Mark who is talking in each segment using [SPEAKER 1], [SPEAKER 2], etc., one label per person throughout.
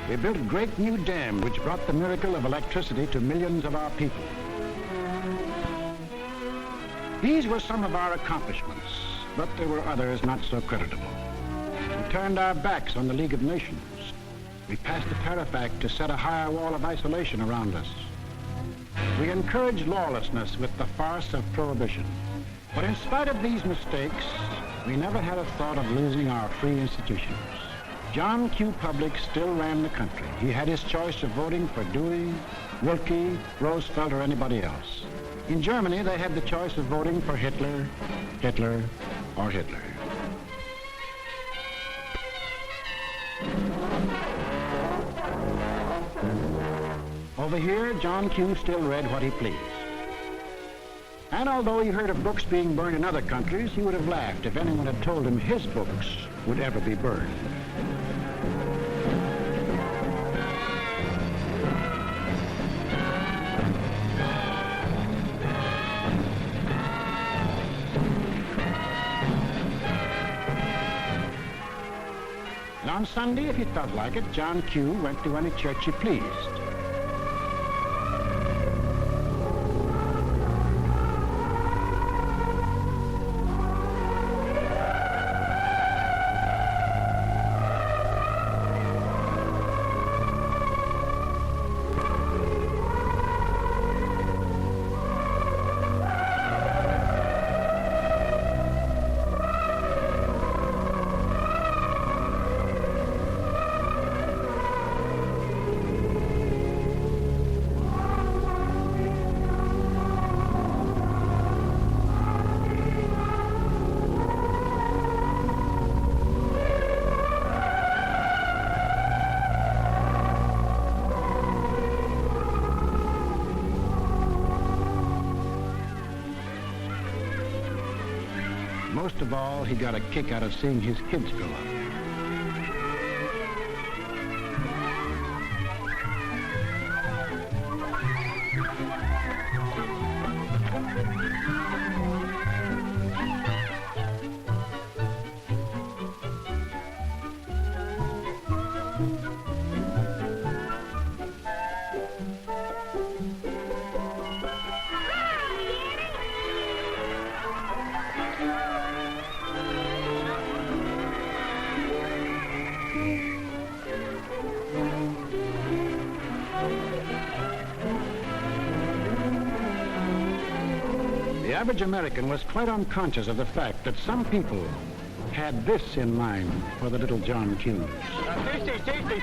[SPEAKER 1] We built a great new dam which brought the miracle of electricity to millions of our people. These were some of our accomplishments, but there were others not so creditable. We turned our backs on the League of Nations. We passed the Tariff Act to set a higher wall of isolation around us. We encouraged lawlessness with the farce of prohibition. But in spite of these mistakes, we never had a thought of losing our free institutions. John Q. Public still ran the country. He had his choice of voting for Dewey, Wilkie, Roosevelt, or anybody else. In Germany, they had the choice of voting for Hitler, or Hitler. Over here, John Q. still read what he pleased. And although he heard of books being burned in other countries, he would have laughed if anyone had told him his books would ever be burned. And on Sunday, if he felt like it, John Q. went to any church he pleased. Most of all, he got a kick out of seeing his kids grow up. The average American was quite unconscious of the fact that some people had this in mind for the little John Q's.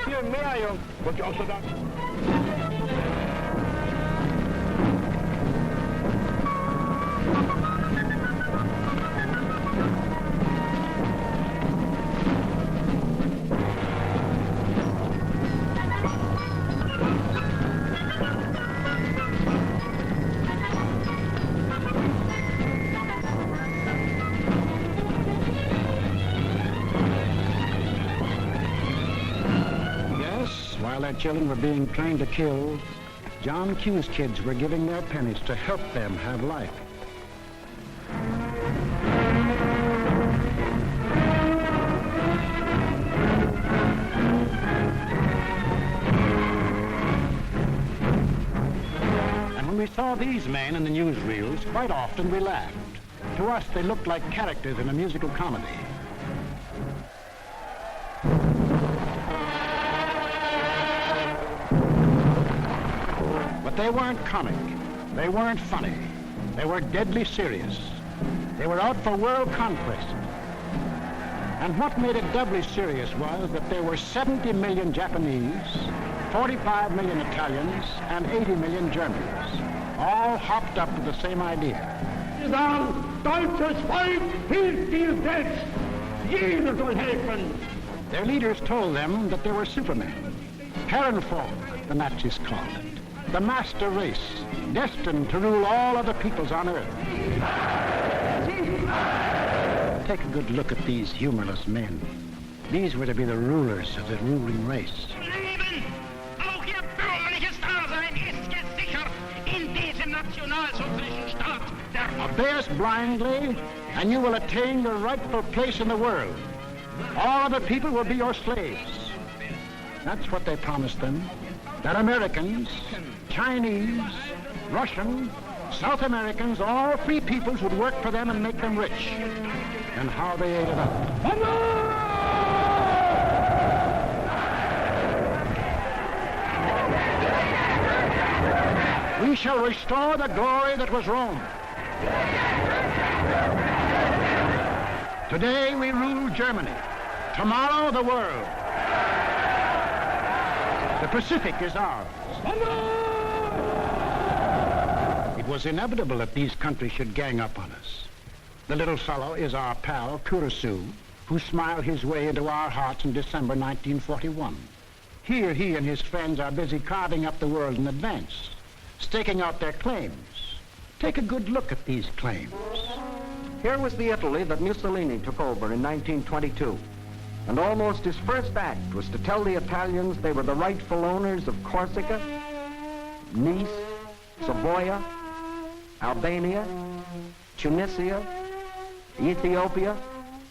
[SPEAKER 2] Viel mehr, Junge. Wollt ihr auch so da?
[SPEAKER 1] While their children were being trained to kill, John Q's kids were giving their pennies to help them have life. And when we saw these men in the newsreels, quite often we laughed. To us, they looked like characters in a musical comedy. But they weren't comic. They weren't funny. They were deadly serious. They were out for world conquest. And what made it doubly serious was that there were 70 million Japanese, 45 million Italians, and 80 million Germans, all hopped up to the same idea.
[SPEAKER 2] Deutsches Volk hilft dir selbst. Jeder soll helfen.
[SPEAKER 1] Their leaders told them that they were supermen. Herrenvolk, the Nazis called it. The master race, destined to rule all other peoples on earth. Take a good look at these humorless men. These were to be the rulers of the ruling race.
[SPEAKER 3] Leben, auch ihr bürgerliches Dasein ist gesichert in diesem nationalsozialistischen Staat.
[SPEAKER 1] Obey us blindly, and you will attain your rightful place in the world. All other people will be your slaves. That's what they promised them. That Americans, Chinese, Russian, South Americans, all free peoples would work for them and make them rich. And how they ate it up. We shall restore the glory that was Rome. Today we rule Germany. Tomorrow the world. The Pacific is ours. It was inevitable that these countries should gang up on us. The little fellow is our pal, Curacao, who smiled his way into our hearts in December 1941. Here he and his friends are busy carving up the world in advance, staking out their claims. Take a good look at these claims.
[SPEAKER 4] Here was the Italy that Mussolini took over in 1922. And almost his first act was to tell the Italians they were the rightful owners of Corsica, Nice, Savoia, Albania, Tunisia, Ethiopia,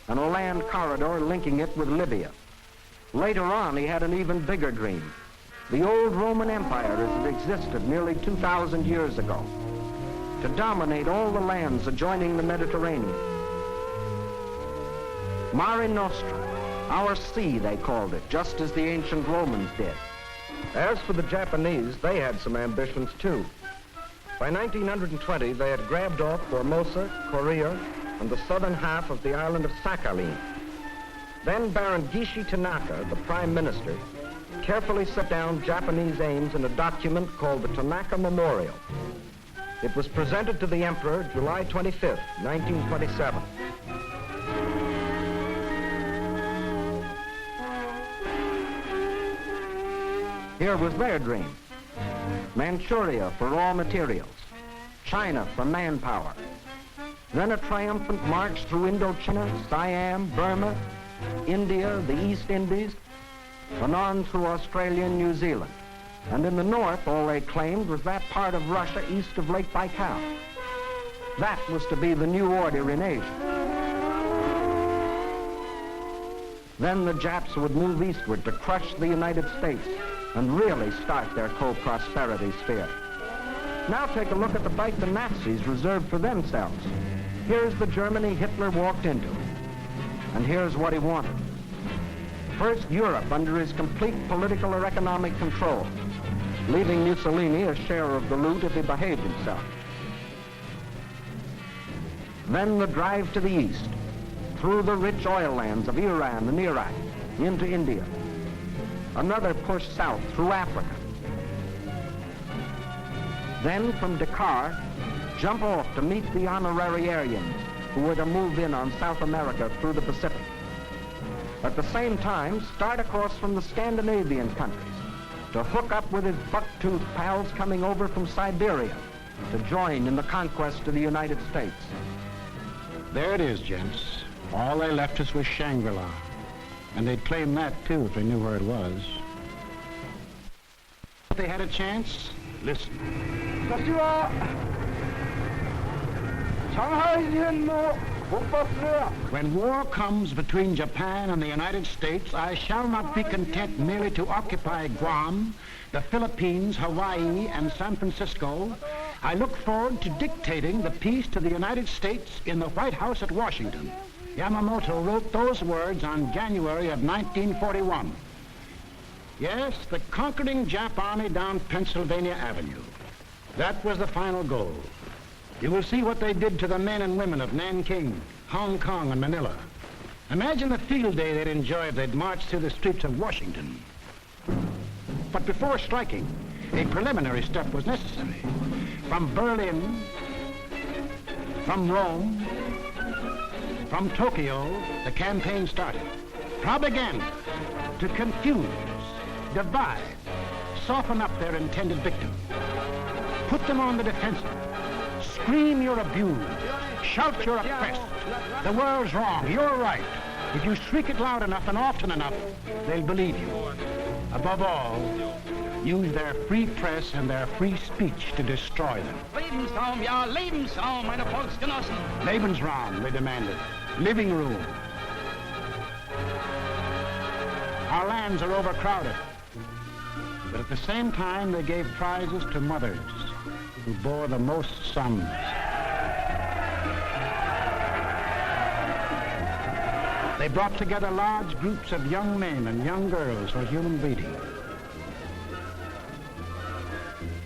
[SPEAKER 4] and a land corridor linking it with Libya. Later on, he had an even bigger dream. The old Roman Empire as it existed nearly 2,000 years ago, to dominate all the lands adjoining the Mediterranean. Mare Nostrum, our sea, they called it, just as the ancient Romans did.
[SPEAKER 5] As for the Japanese, they had some ambitions too. By 1920, they had grabbed off Formosa, Korea, and the southern half of the island of Sakhalin. Then Baron Gishi Tanaka, the prime minister, carefully set down Japanese aims in a document called the Tanaka Memorial. It was presented to the emperor July 25th, 1927.
[SPEAKER 4] Here was their dream. Manchuria for raw materials, China for manpower. Then a triumphant march through Indochina, Siam, Burma, India, the East Indies, and on through Australia and New Zealand. And in the north, all they claimed was that part of Russia east of Lake Baikal. That was to be the new order in Asia. Then the Japs would move eastward to crush the United States and really start their co-prosperity sphere. Now take a look at the fight the Nazis reserved for themselves. Here's the Germany Hitler walked into. And here's what he wanted. First, Europe under his complete political or economic control, leaving Mussolini a share of the loot if he behaved himself. Then the drive to the east, through the rich oil lands of Iran and Iraq, into India. Another push south through Africa. Then from Dakar, jump off to meet the honorary Aryans who were to move in on South America through the Pacific. At the same time, start across from the Scandinavian countries to hook up with his buck-toothed pals coming over from Siberia to join in the conquest of the United States.
[SPEAKER 1] There it is, gents. All they left us was Shangri-La. And they'd claim that, too, if they knew where it was. If they had a chance, listen. When war comes between Japan and the United States, I shall not be content merely to occupy Guam, the Philippines, Hawaii, and San Francisco. I look forward to dictating the peace to the United States in the White House at Washington. Yamamoto wrote those words on January of 1941. Yes, the conquering Jap army down Pennsylvania Avenue. That was the final goal. You will see what they did to the men and women of Nanking, Hong Kong, and Manila. Imagine the field day they'd enjoy if they'd marched through the streets of Washington. But before striking, a preliminary step was necessary. From Berlin, from Rome, from Tokyo, the campaign started. Propaganda to confuse, divide, soften up their intended victim. Put them on the defensive. Scream you're abused. Shout you're oppressed. The world's wrong. You're right. If you shriek it loud enough and often enough, they'll believe you. Above all, use their free press and their free speech to destroy them.
[SPEAKER 3] Lebensraum, ja, Lebensraum, meine Volksgenossen.
[SPEAKER 1] Lebensraum, they demanded. Living room. Our lands are overcrowded. But at the same time, they gave prizes to mothers who bore the most sons. They brought together large groups of young men and young girls for human breeding.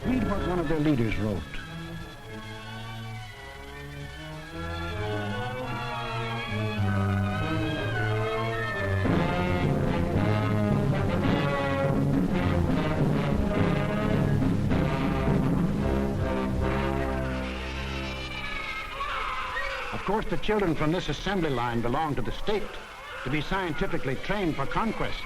[SPEAKER 1] Read what one of their leaders wrote. Of course, the children from this assembly line belong to the state to be scientifically trained for conquest.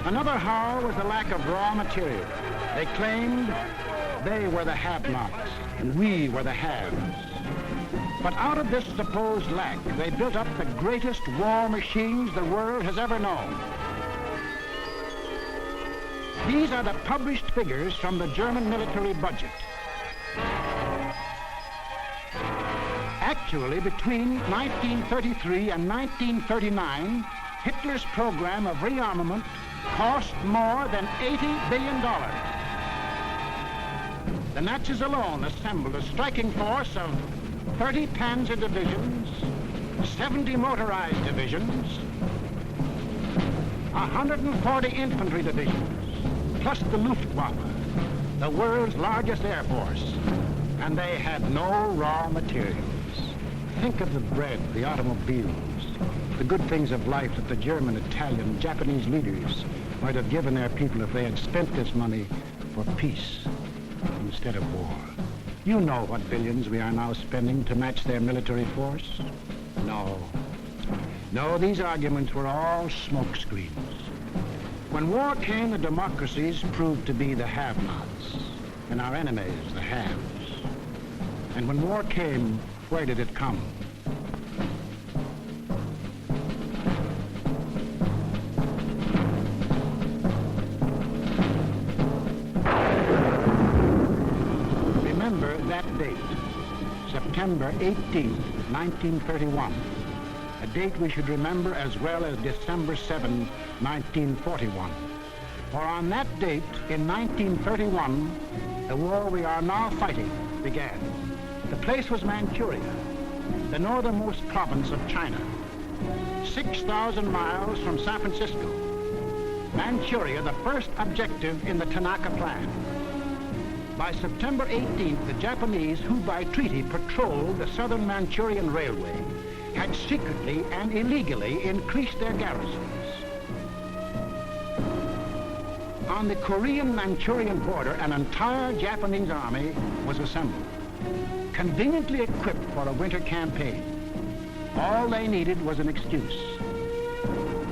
[SPEAKER 1] Another horror was the lack of raw material. They claimed they were the have-nots and we were the haves. But out of this supposed lack, they built up the greatest war machines the world has ever known. These are the published figures from the German military budget. Actually, between 1933 and 1939, Hitler's program of rearmament cost more than $80 billion. The Nazis alone assembled a striking force of 30 panzer divisions, 70 motorized divisions, 140 infantry divisions, plus the Luftwaffe, the world's largest air force. And they had no raw materials. Think of the bread, the automobiles, the good things of life that the German, Italian, Japanese leaders might have given their people if they had spent this money for peace instead of war. You know what billions we are now spending to match their military force? No, these arguments were all smoke screens. When war came, the democracies proved to be the have-nots, and our enemies the haves. And when war came, where did it come? Remember that date, September 18th, 1931, a date we should remember as well as December 7, 1941. For on that date, in 1931, the war we are now fighting began. The place was Manchuria, the northernmost province of China, 6,000 miles from San Francisco. Manchuria, the first objective in the Tanaka Plan. By September 18th, the Japanese, who by treaty patrolled the southern Manchurian railway, had secretly and illegally increased their garrisons. On the Korean-Manchurian border, an entire Japanese army was assembled, conveniently equipped for a winter campaign. All they needed was an excuse.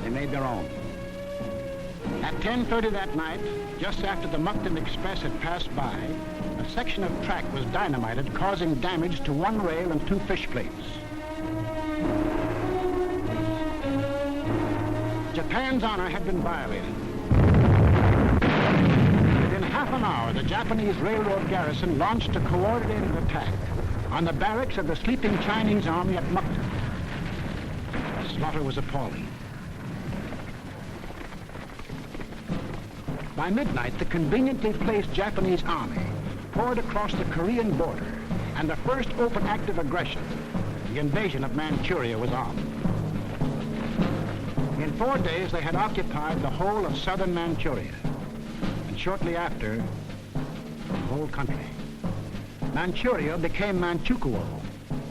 [SPEAKER 1] They made their own. At 10:30 that night, just after the Mukden Express had passed by, a section of track was dynamited, causing damage to one rail and two fish plates. Japan's honor had been violated. Within half an hour, the Japanese railroad garrison launched a coordinated attack on the barracks of the sleeping Chinese army at Mukden. The slaughter was appalling. By midnight, the conveniently placed Japanese army poured across the Korean border, and the first open act of aggression, the invasion of Manchuria, was on. In 4 days, they had occupied the whole of southern Manchuria, and shortly after, the whole country. Manchuria became Manchukuo,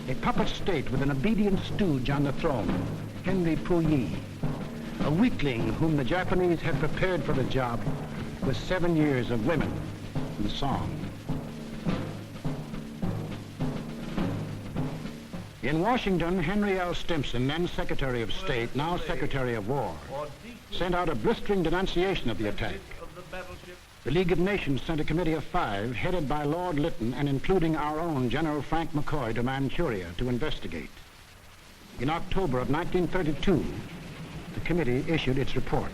[SPEAKER 1] a puppet state with an obedient stooge on the throne, Henry Puyi, a weakling whom the Japanese had prepared for the job with 7 years of women and song. In Washington, Henry L. Stimson, then Secretary of State, now Secretary of War, sent out a blistering denunciation of the attack. The League of Nations sent a committee of 5, headed by Lord Lytton and including our own General Frank McCoy, to Manchuria to investigate. In October of 1932, the committee issued its report.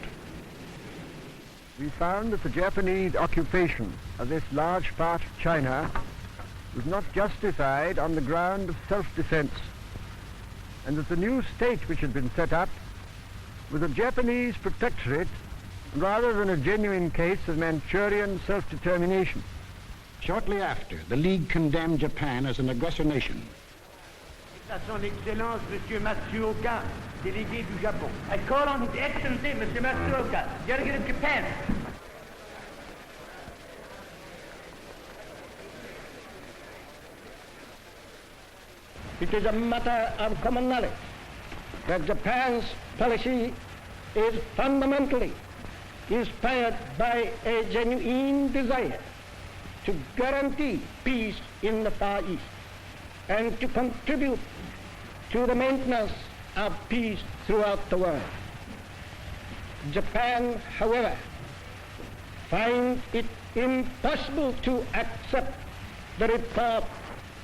[SPEAKER 6] we found that the Japanese occupation of this large part of China was not justified on the ground of self-defense, and that the new state which had been set up was a Japanese protectorate rather than a genuine case of Manchurian self-determination.
[SPEAKER 1] Shortly after, the League condemned Japan as an aggressor nation.
[SPEAKER 2] À son Excellence, Monsieur Matsuoka, délégué du Japon. I call on His Excellency, Monsieur Matsuoka, delegate of Japan. It is a matter of common knowledge that Japan's policy is fundamentally inspired by a genuine desire to guarantee peace in the Far East and to contribute to the maintenance of peace throughout the world. Japan, however, finds it impossible to accept the report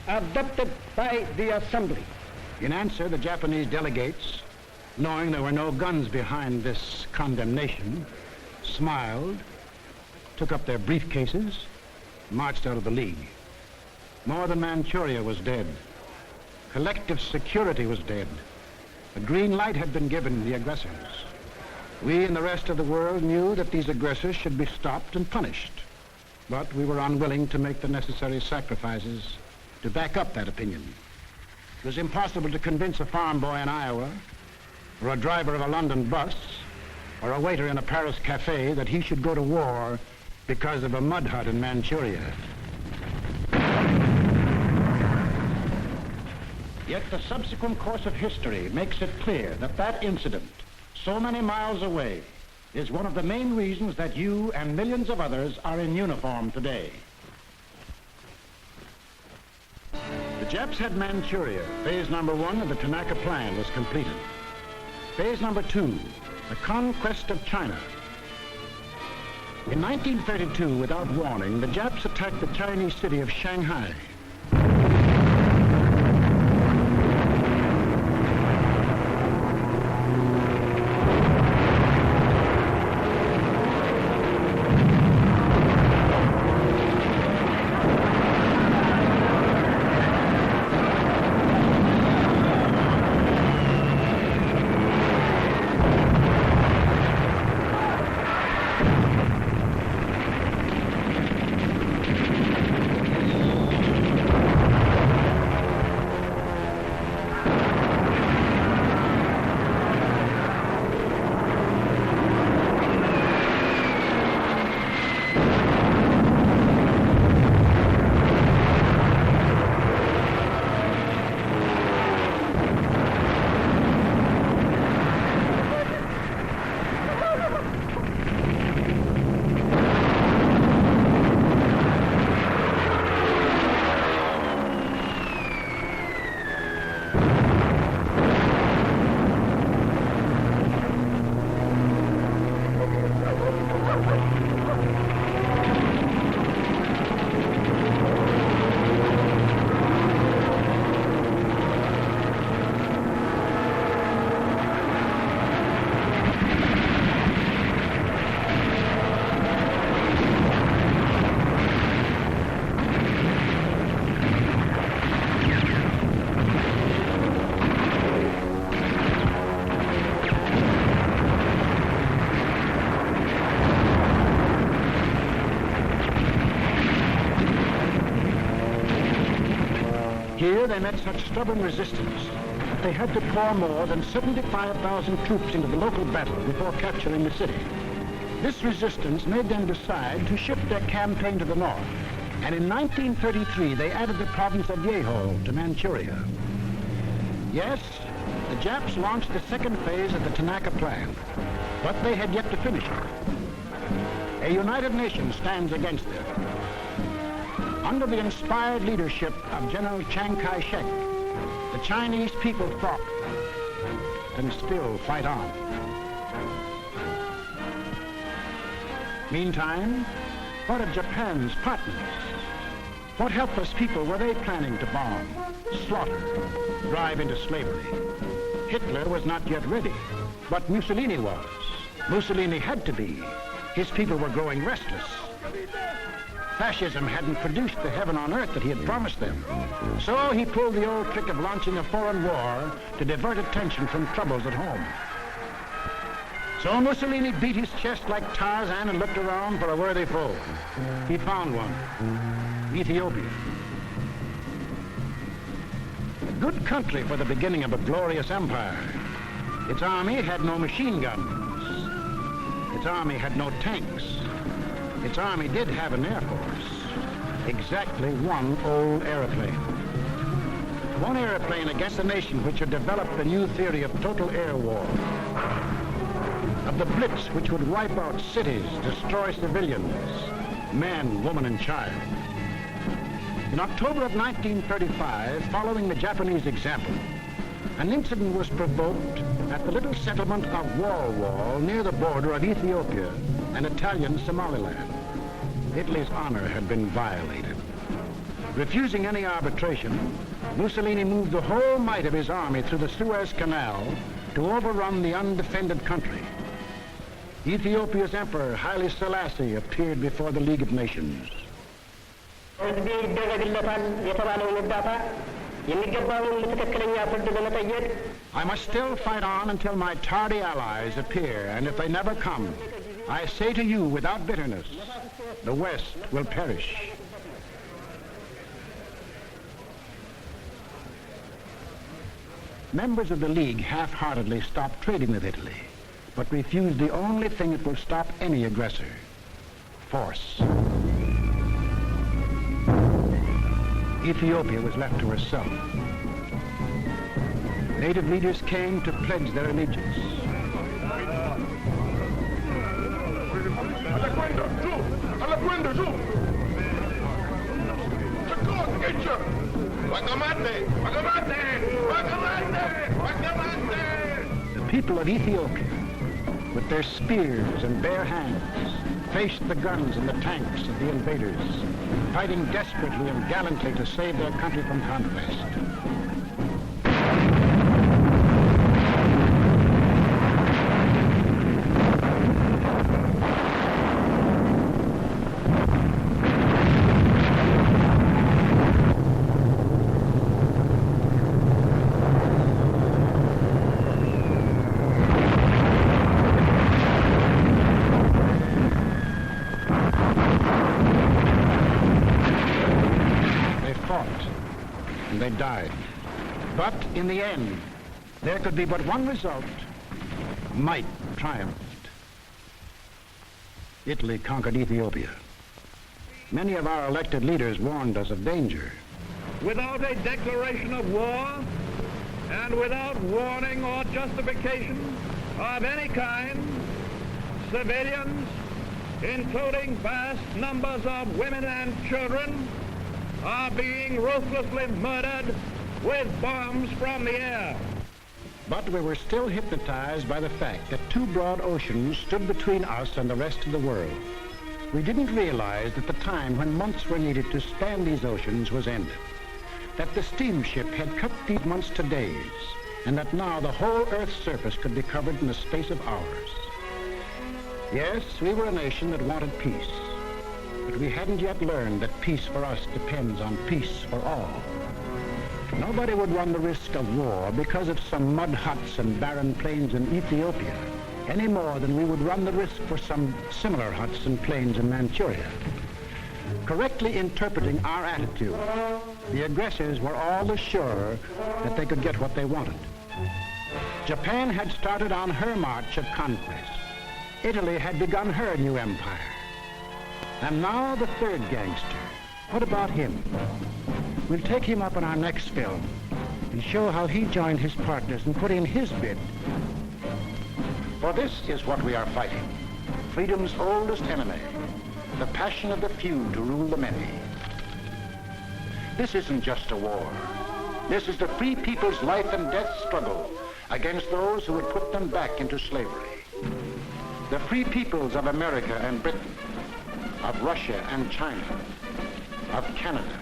[SPEAKER 2] adopted by the Assembly.
[SPEAKER 1] In answer, the Japanese delegates, knowing there were no guns behind this condemnation, smiled, took up their briefcases, marched out of the League. More than Manchuria was dead. Collective security was dead. The green light had been given to the aggressors. We and the rest of the world knew that these aggressors should be stopped and punished, but we were unwilling to make the necessary sacrifices to back up that opinion. It was impossible to convince a farm boy in Iowa, or a driver of a London bus, or a waiter in a Paris cafe that he should go to war because of a mud hut in Manchuria. Yet the subsequent course of history makes it clear that that incident, so many miles away, is one of the main reasons that you and millions of others are in uniform today. The Japs had Manchuria. Phase number 1 of the Tanaka Plan was completed. Phase number 2, the conquest of China. In 1932, without warning, the Japs attacked the Chinese city of Shanghai. Here they met such stubborn resistance that they had to pour more than 75,000 troops into the local battle before capturing the city. This resistance made them decide to shift their campaign to the north, and in 1933 they added the province of Yeho to Manchuria. Yes, the Japs launched the second phase of the Tanaka Plan, but they had yet to finish it. A united nation stands against them. Under the inspired leadership of General Chiang Kai-shek, the Chinese people fought and still fight on. Meantime, what of Japan's partners? What helpless people were they planning to bomb, slaughter, drive into slavery? Hitler was not yet ready, but Mussolini was. Mussolini had to be. His people were growing restless. Fascism hadn't produced the heaven on earth that he had promised them. So he pulled the old trick of launching a foreign war to divert attention from troubles at home. So Mussolini beat his chest like Tarzan and looked around for a worthy foe. He found one, Ethiopia. A good country for the beginning of a glorious empire. Its army had no machine guns. Its army had no tanks. Its army did have an air force. Exactly one old airplane. One airplane against a nation which had developed the new theory of total air war. Of the blitz which would wipe out cities, destroy civilians, men, woman, and child. In October of 1935, following the Japanese example, an incident was provoked at the little settlement of Wall near the border of Ethiopia and Italian Somaliland. Italy's honor had been violated. Refusing any arbitration, Mussolini moved the whole might of his army through the Suez Canal to overrun the undefended country. Ethiopia's emperor, Haile Selassie, appeared before the League of Nations. I must still fight on until my tardy allies appear, and if they never come, I say to you without bitterness, the West will perish. Members of the League half-heartedly stopped trading with Italy, but refused the only thing that will stop any aggressor, force. Ethiopia was left to herself. Native leaders came to pledge their allegiance. The people of Ethiopia, with their spears and bare hands, faced the guns and the tanks of the invaders, fighting desperately and gallantly to save their country from conquest. They died. But in the end, there could be but one result. Might triumphed. Italy conquered Ethiopia. Many of our elected leaders warned us of danger.
[SPEAKER 7] Without a declaration of war and without warning or justification of any kind, civilians, including vast numbers of women and children, are being ruthlessly murdered with bombs from the air.
[SPEAKER 1] But we were still hypnotized by the fact that two broad oceans stood between us and the rest of the world. We didn't realize that the time when months were needed to span these oceans was ended, that the steamship had cut these months to days, and that now the whole Earth's surface could be covered in the space of hours. Yes, we were a nation that wanted peace. But we hadn't yet learned that peace for us depends on peace for all. Nobody would run the risk of war because of some mud huts and barren plains in Ethiopia, any more than we would run the risk for some similar huts and plains in Manchuria. Correctly interpreting our attitude, the aggressors were all as sure that they could get what they wanted. Japan had started on her march of conquest. Italy had begun her new empire. And now the third gangster. What about him? We'll take him up in our next film and show how he joined his partners and put in his bid. For this is what we are fighting. Freedom's oldest enemy. The passion of the few to rule the many. This isn't just a war. This is the free people's life and death struggle against those who would put them back into slavery. The free peoples of America and Britain, of Russia and China, of Canada,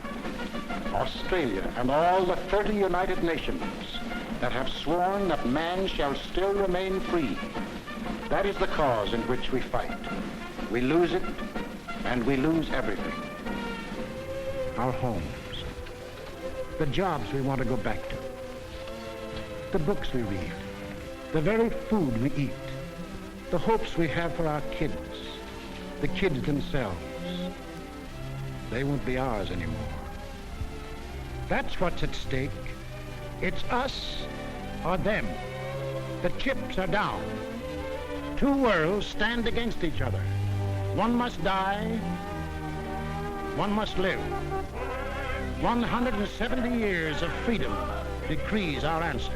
[SPEAKER 1] Australia, and all the 30 United Nations that have sworn that man shall still remain free. That is the cause in which we fight. We lose it, and we lose everything. Our homes, the jobs we want to go back to, the books we read, the very food we eat, the hopes we have for our kids, the kids themselves. They won't be ours anymore. That's what's at stake. It's us or them. The chips are down. Two worlds stand against each other. One must die, one must live. 170 years of freedom decrees our answer.